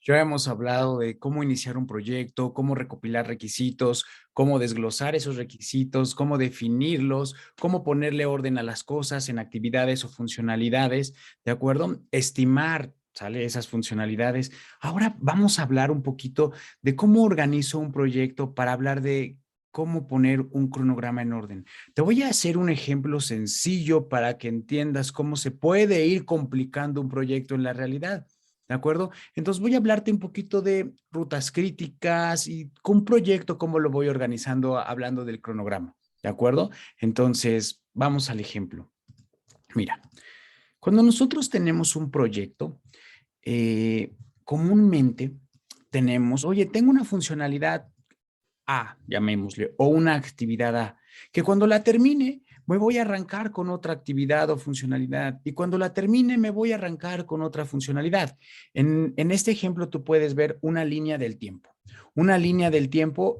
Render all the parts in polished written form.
Ya hemos hablado de cómo iniciar un proyecto, cómo recopilar requisitos, cómo desglosar esos requisitos, cómo definirlos, cómo ponerle orden a las cosas en actividades o funcionalidades, ¿de acuerdo? Estimar, ¿sale? Esas funcionalidades. Ahora vamos a hablar un poquito de cómo organizo un proyecto para hablar de cómo poner un cronograma en orden. Te voy a hacer un ejemplo sencillo para que entiendas cómo se puede ir complicando un proyecto en la realidad. ¿De acuerdo? Entonces voy a hablarte un poquito de rutas críticas y con un proyecto, cómo lo voy organizando hablando del cronograma. ¿De acuerdo? Entonces, vamos al ejemplo. Mira, cuando nosotros tenemos un proyecto, comúnmente tenemos, oye, tengo una funcionalidad A, llamémosle, o una actividad A, que cuando la termine me voy a arrancar con otra actividad o funcionalidad y cuando la termine me voy a arrancar con otra funcionalidad. En este ejemplo tú puedes ver una línea del tiempo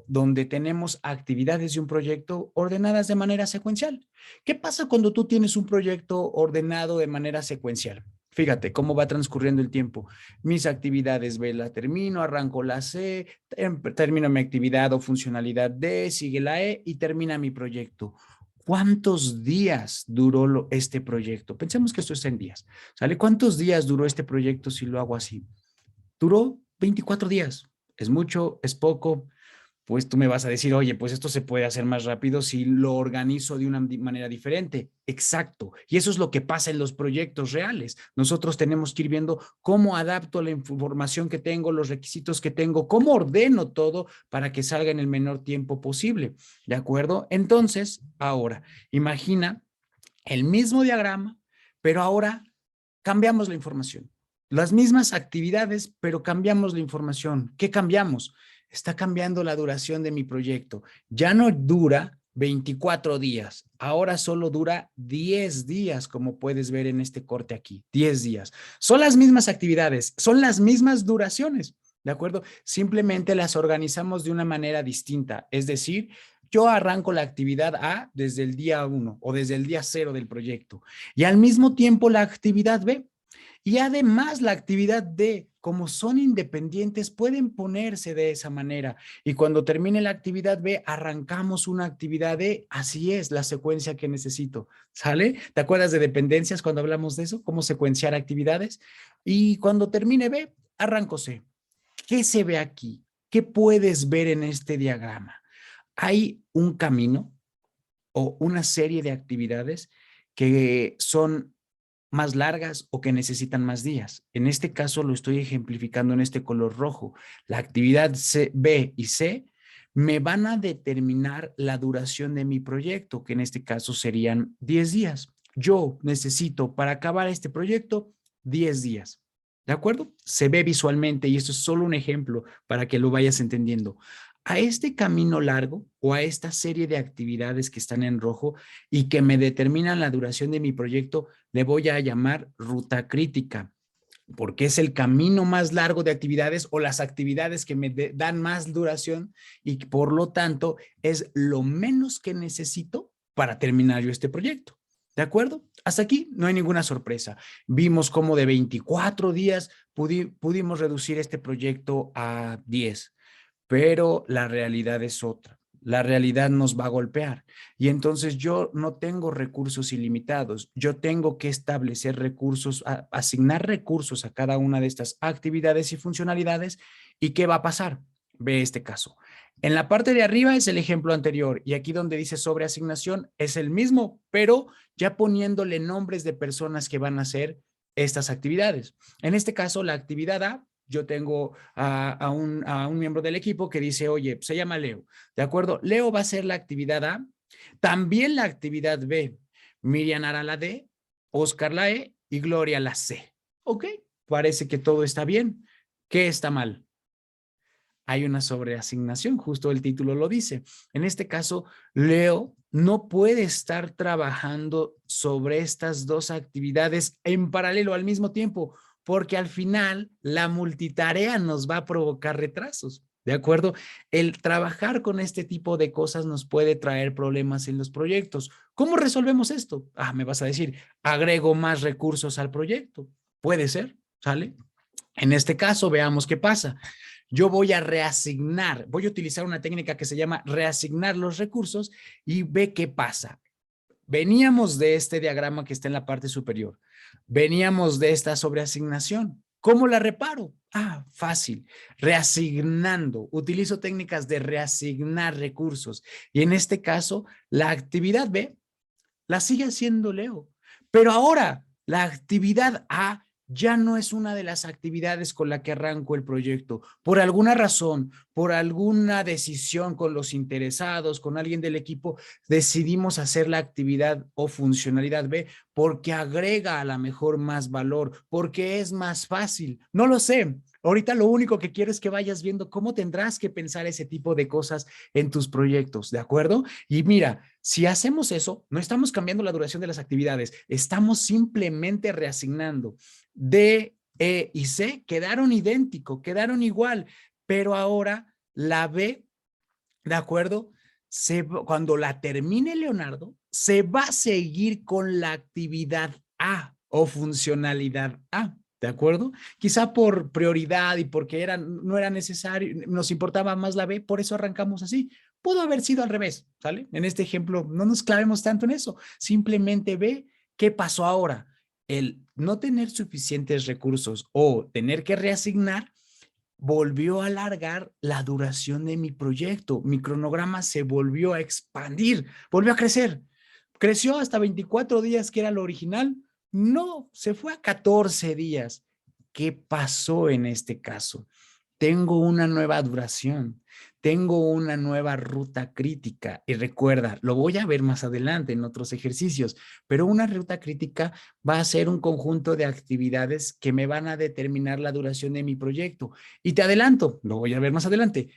donde tenemos actividades de un proyecto ordenadas de manera secuencial. ¿Qué pasa cuando tú tienes un proyecto ordenado de manera secuencial? Fíjate cómo va transcurriendo el tiempo. Mis actividades B la termino, arranco la C, termino mi actividad o funcionalidad D, sigue la E y termina mi proyecto. ¿Cuántos días duró este proyecto? Pensemos que esto está en días. ¿Sale? ¿Cuántos días duró este proyecto si lo hago así? Duró 24 días. ¿Es mucho? ¿Es poco? Pues tú me vas a decir, oye, pues esto se puede hacer más rápido si lo organizo de una manera diferente. Exacto. Y eso es lo que pasa en los proyectos reales. Nosotros tenemos que ir viendo cómo adapto la información que tengo, los requisitos que tengo, cómo ordeno todo para que salga en el menor tiempo posible. ¿De acuerdo? Entonces, ahora, imagina el mismo diagrama, pero ahora cambiamos la información. Las mismas actividades, pero cambiamos la información. ¿Qué cambiamos? Está cambiando la duración de mi proyecto. Ya no dura 24 días, ahora solo dura 10 días, como puedes ver en este corte aquí, 10 días. Son las mismas actividades, son las mismas duraciones, ¿de acuerdo? Simplemente las organizamos de una manera distinta, es decir, yo arranco la actividad A desde el día 1 o desde el día 0 del proyecto y al mismo tiempo la actividad B. Y además la actividad D, como son independientes, pueden ponerse de esa manera. Y cuando termine la actividad B, arrancamos una actividad D. Así es la secuencia que necesito. ¿Sale? ¿Te acuerdas de dependencias cuando hablamos de eso? ¿Cómo secuenciar actividades? Y cuando termine B, arranco C. ¿Qué se ve aquí? ¿Qué puedes ver en este diagrama? Hay un camino o una serie de actividades que son más largas o que necesitan más días. En este caso lo estoy ejemplificando en este color rojo. La actividad C, B y C me van a determinar la duración de mi proyecto, que en este caso serían 10 días. Yo necesito para acabar este proyecto 10 días. ¿De acuerdo? Se ve visualmente y esto es solo un ejemplo para que lo vayas entendiendo. A este camino largo o a esta serie de actividades que están en rojo y que me determinan la duración de mi proyecto, le voy a llamar ruta crítica, porque es el camino más largo de actividades o las actividades que me dan más duración y por lo tanto es lo menos que necesito para terminar yo este proyecto. ¿De acuerdo? Hasta aquí no hay ninguna sorpresa. Vimos cómo de 24 días pudimos reducir este proyecto a 10, pero la realidad es otra. La realidad nos va a golpear y entonces yo no tengo recursos ilimitados. Yo tengo que establecer recursos, asignar recursos a cada una de estas actividades y funcionalidades. ¿Y qué va a pasar? Ve este caso. En la parte de arriba es el ejemplo anterior y aquí donde dice sobre asignación es el mismo, pero ya poniéndole nombres de personas que van a hacer estas actividades. En este caso, la actividad A, yo tengo a un miembro del equipo que dice, oye, se llama Leo, ¿de acuerdo? Leo va a ser la actividad A, también la actividad B, Miriam hará la D, Oscar la E y Gloria la C. Ok, parece que todo está bien. ¿Qué está mal? Hay una sobreasignación, justo el título lo dice. En este caso, Leo no puede estar trabajando sobre estas dos actividades en paralelo al mismo tiempo, porque al final la multitarea nos va a provocar retrasos. ¿De acuerdo? El trabajar con este tipo de cosas nos puede traer problemas en los proyectos. ¿Cómo resolvemos esto? Me vas a decir, agrego más recursos al proyecto. Puede ser, ¿sale? En este caso, veamos qué pasa. Yo voy a reasignar, voy a utilizar una técnica que se llama reasignar los recursos y ve qué pasa. Veníamos de este diagrama que está en la parte superior. Veníamos de esta sobreasignación. ¿Cómo la reparo? Ah, fácil. Reasignando. Utilizo técnicas de reasignar recursos. Y en este caso, la actividad B la sigue haciendo Leo. Pero ahora, la actividad A ya no es una de las actividades con la que arranco el proyecto. Por alguna razón, por alguna decisión con los interesados, con alguien del equipo, decidimos hacer la actividad o funcionalidad B porque agrega a la mejor más valor, porque es más fácil. No lo sé. Ahorita lo único que quiero es que vayas viendo cómo tendrás que pensar ese tipo de cosas en tus proyectos, ¿de acuerdo? Y mira, si hacemos eso, no estamos cambiando la duración de las actividades, estamos simplemente reasignando. D, E y C quedaron idénticos, quedaron igual, pero ahora la B, ¿de acuerdo? Cuando la termine Leonardo, se va a seguir con la actividad A o funcionalidad A. ¿De acuerdo? Quizá por prioridad y porque no era necesario, nos importaba más la B, por eso arrancamos así. Pudo haber sido al revés, ¿sale? En este ejemplo, no nos clavemos tanto en eso. Simplemente ve qué pasó ahora. El no tener suficientes recursos o tener que reasignar volvió a alargar la duración de mi proyecto. Mi cronograma se volvió a expandir, volvió a crecer. ¿Creció hasta 24 días, que era lo original? No, se fue a 14 días. ¿Qué pasó en este caso? Tengo una nueva duración, tengo una nueva ruta crítica y recuerda, lo voy a ver más adelante en otros ejercicios, pero una ruta crítica va a ser un conjunto de actividades que me van a determinar la duración de mi proyecto. Y te adelanto, lo voy a ver más adelante,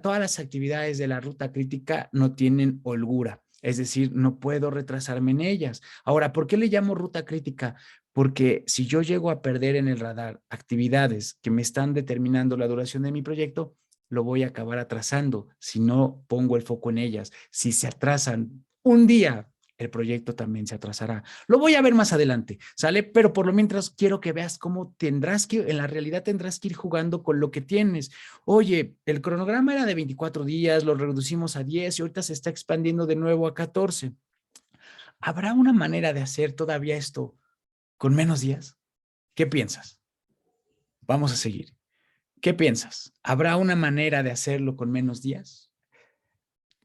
todas las actividades de la ruta crítica no tienen holgura. Es decir, no puedo retrasarme en ellas. Ahora, ¿por qué le llamo ruta crítica? Porque si yo llego a perder en el radar actividades que me están determinando la duración de mi proyecto, lo voy a acabar atrasando si no pongo el foco en ellas. Si se atrasan un día, el proyecto también se atrasará. Lo voy a ver más adelante, ¿sale? Pero por lo mientras quiero que veas cómo en la realidad tendrás que ir jugando con lo que tienes. Oye, el cronograma era de 24 días, lo reducimos a 10 y ahorita se está expandiendo de nuevo a 14. ¿Habrá una manera de hacer todavía esto con menos días? ¿Qué piensas? Vamos a seguir. ¿Qué piensas? ¿Habrá una manera de hacerlo con menos días?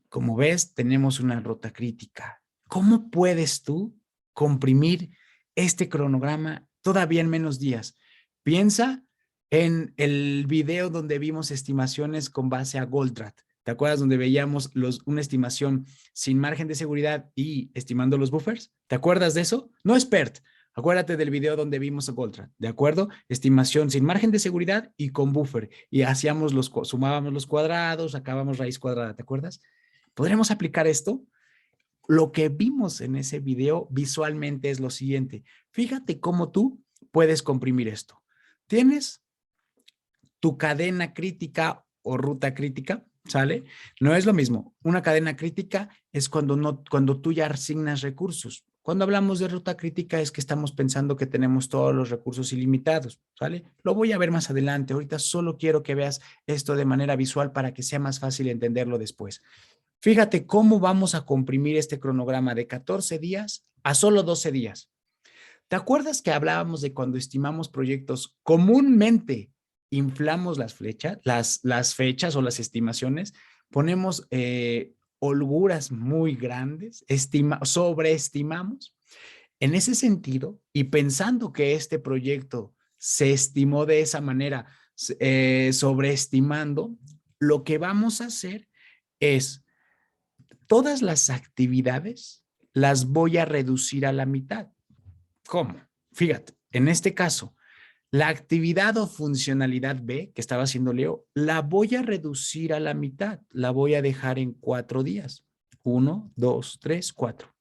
Como ves, tenemos una ruta crítica. ¿Cómo puedes tú comprimir este cronograma todavía en menos días? Piensa en el video donde vimos estimaciones con base a Goldratt. ¿Te acuerdas donde veíamos una estimación sin margen de seguridad y estimando los buffers? ¿Te acuerdas de eso? No es PERT. Acuérdate del video donde vimos a Goldratt, ¿de acuerdo? Estimación sin margen de seguridad y con buffer. Y sumábamos los cuadrados, sacábamos raíz cuadrada, ¿te acuerdas? ¿Podremos aplicar esto? Lo que vimos en ese video visualmente es lo siguiente. Fíjate cómo tú puedes comprimir esto. Tienes tu cadena crítica o ruta crítica, ¿sale? No es lo mismo. Una cadena crítica es cuando tú ya asignas recursos. Cuando hablamos de ruta crítica es que estamos pensando que tenemos todos los recursos ilimitados, ¿sale? Lo voy a ver más adelante. Ahorita solo quiero que veas esto de manera visual para que sea más fácil entenderlo después. Fíjate cómo vamos a comprimir este cronograma de 14 días a solo 12 días. ¿Te acuerdas que hablábamos de cuando estimamos proyectos comúnmente inflamos las fechas o las estimaciones? Ponemos holguras muy grandes, sobreestimamos. En ese sentido, y pensando que este proyecto se estimó de esa manera, sobreestimando, lo que vamos a hacer es todas las actividades las voy a reducir a la mitad. ¿Cómo? Fíjate, en este caso, la actividad o funcionalidad B que estaba haciendo Leo, la voy a reducir a la mitad, la voy a dejar en 4 días. 1, 2, 3, 4.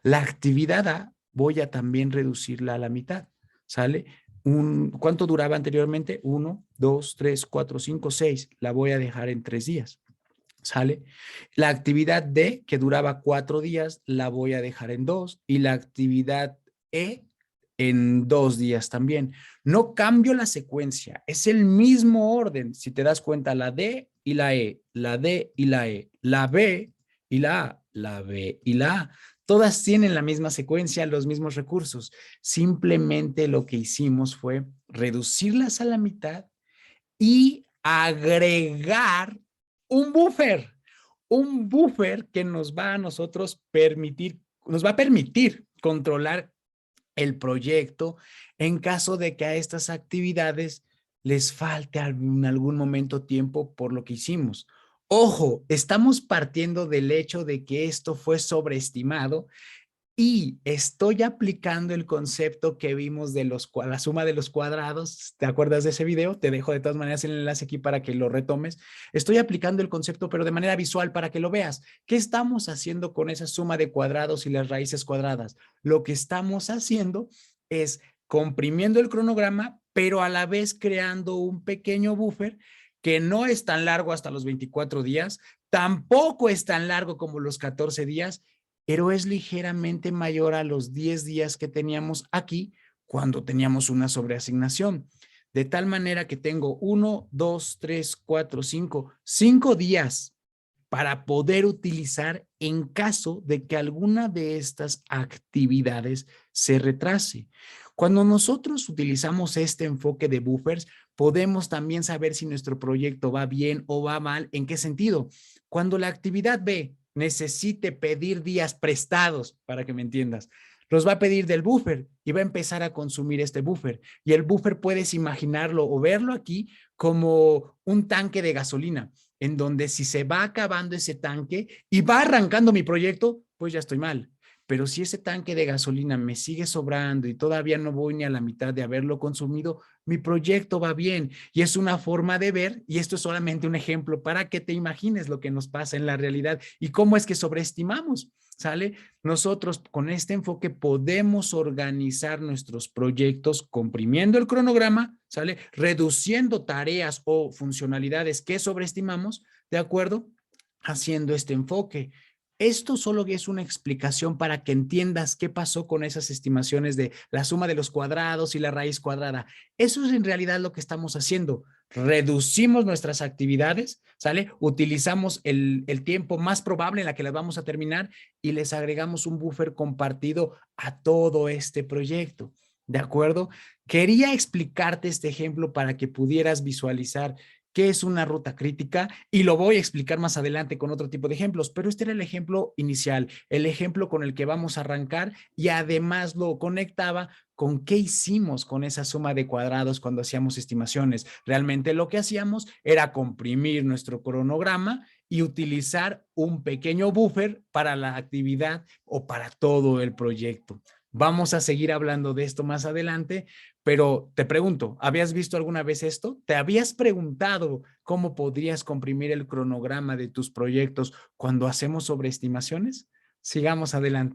La actividad A voy a también reducirla a la mitad, ¿sale? ¿Cuánto duraba anteriormente? 1, 2, 3, 4, 5, 6. La voy a dejar en 3 días. ¿Sale? La actividad D, que duraba 4 días, la voy a dejar en 2. Y la actividad E, en 2 días también. No cambio la secuencia, es el mismo orden. Si te das cuenta, la D y la E, la D y la E, la B y la A, la B y la A. Todas tienen la misma secuencia, los mismos recursos. Simplemente lo que hicimos fue reducirlas a la mitad y agregar un buffer que nos va a nosotros permitir, nos va a permitir controlar el proyecto en caso de que a estas actividades les falte en algún momento tiempo por lo que hicimos. Ojo, estamos partiendo del hecho de que esto fue sobreestimado y estoy aplicando el concepto que vimos de la suma de los cuadrados. ¿Te acuerdas de ese video? Te dejo de todas maneras el enlace aquí para que lo retomes. Estoy aplicando el concepto, pero de manera visual para que lo veas. ¿Qué estamos haciendo con esa suma de cuadrados y las raíces cuadradas? Lo que estamos haciendo es comprimiendo el cronograma, pero a la vez creando un pequeño buffer que no es tan largo hasta los 24 días, tampoco es tan largo como los 14 días, pero es ligeramente mayor a los 10 días que teníamos aquí cuando teníamos una sobreasignación. De tal manera que tengo 1, 2, 3, 4, 5 días para poder utilizar en caso de que alguna de estas actividades se retrase. Cuando nosotros utilizamos este enfoque de buffers, podemos también saber si nuestro proyecto va bien o va mal. ¿En qué sentido? Cuando la actividad B necesite pedir días prestados, para que me entiendas, los va a pedir del buffer y va a empezar a consumir este buffer. Y el buffer puedes imaginarlo o verlo aquí como un tanque de gasolina, en donde si se va acabando ese tanque y va arrancando mi proyecto, pues ya estoy mal. Pero si ese tanque de gasolina me sigue sobrando y todavía no voy ni a la mitad de haberlo consumido, mi proyecto va bien. Y es una forma de ver, y esto es solamente un ejemplo para que te imagines lo que nos pasa en la realidad y cómo es que sobreestimamos, ¿sale? Nosotros con este enfoque podemos organizar nuestros proyectos comprimiendo el cronograma, ¿sale? Reduciendo tareas o funcionalidades que sobreestimamos, ¿de acuerdo? Haciendo este enfoque. Esto solo es una explicación para que entiendas qué pasó con esas estimaciones de la suma de los cuadrados y la raíz cuadrada. Eso es en realidad lo que estamos haciendo. Reducimos nuestras actividades, ¿sale? Utilizamos el tiempo más probable en la que las vamos a terminar y les agregamos un buffer compartido a todo este proyecto. ¿De acuerdo? Quería explicarte este ejemplo para que pudieras visualizar qué es una ruta crítica y lo voy a explicar más adelante con otro tipo de ejemplos, pero este era el ejemplo inicial, el ejemplo con el que vamos a arrancar y además lo conectaba con qué hicimos con esa suma de cuadrados cuando hacíamos estimaciones. Realmente lo que hacíamos era comprimir nuestro cronograma y utilizar un pequeño buffer para la actividad o para todo el proyecto. Vamos a seguir hablando de esto más adelante, pero te pregunto, ¿habías visto alguna vez esto? ¿Te habías preguntado cómo podrías comprimir el cronograma de tus proyectos cuando hacemos sobreestimaciones? Sigamos adelante.